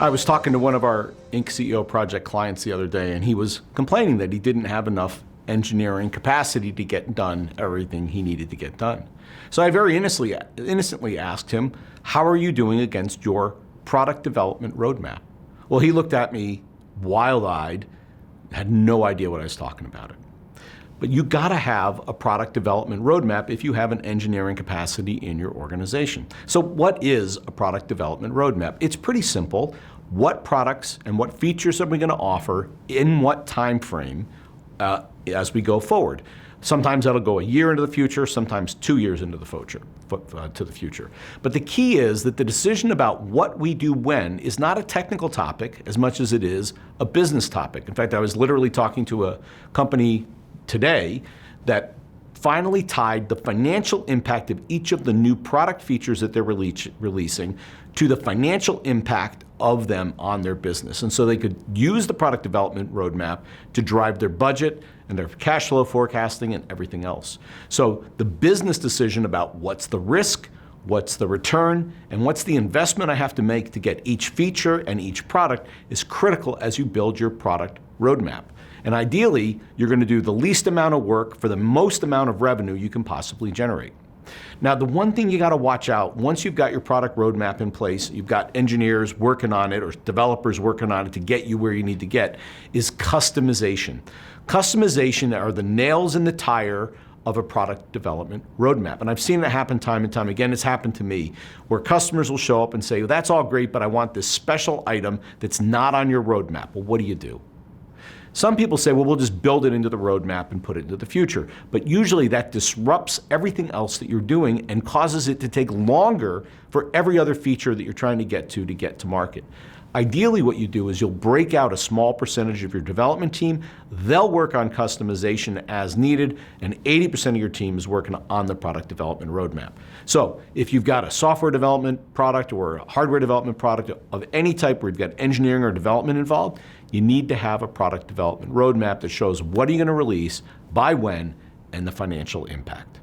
I was talking to one of our Inc. CEO project clients the other day, and he was complaining that he didn't have enough engineering capacity to get done everything he needed to get done. So I very innocently asked him, how are you doing against your product development roadmap? Well, he looked at me wild-eyed, had no idea what I was talking about. But you gotta have a product development roadmap if you have an engineering capacity in your organization. So what is a product development roadmap? It's pretty simple. What products and what features are we gonna offer in what time frame as we go forward? Sometimes that'll go a year into the future, sometimes 2 years into the future. But the key is that the decision about what we do when is not a technical topic as much as it is a business topic. In fact, I was literally talking to a company today that finally tied the financial impact of each of the new product features that they're releasing to the financial impact of them on their business. And so they could use the product development roadmap to drive their budget and their cash flow forecasting and everything else. So the business decision about what's the risk, what's the return, and what's the investment I have to make to get each feature and each product is critical as you build your product roadmap. And ideally, you're going to do the least amount of work for the most amount of revenue you can possibly generate. Now, the one thing you got to watch out, once you've got your product roadmap in place, you've got engineers working on it or developers working on it to get you where you need to get, is customization. Customization are the nails in the tire of a product development roadmap. And I've seen it happen time and time again. It's happened to me, where customers will show up and say, well, that's all great, but I want this special item that's not on your roadmap. Well, what do? Some people say, well, we'll just build it into the roadmap and put it into the future. But usually that disrupts everything else that you're doing and causes it to take longer for every other feature that you're trying to get to market. Ideally, what you do is you'll break out a small percentage of your development team. They'll work on customization as needed, and 80% of your team is working on the product development roadmap. So if you've got a software development product or a hardware development product of any type where you've got engineering or development involved, you need to have a product development roadmap that shows what are you going to release, by when, and the financial impact.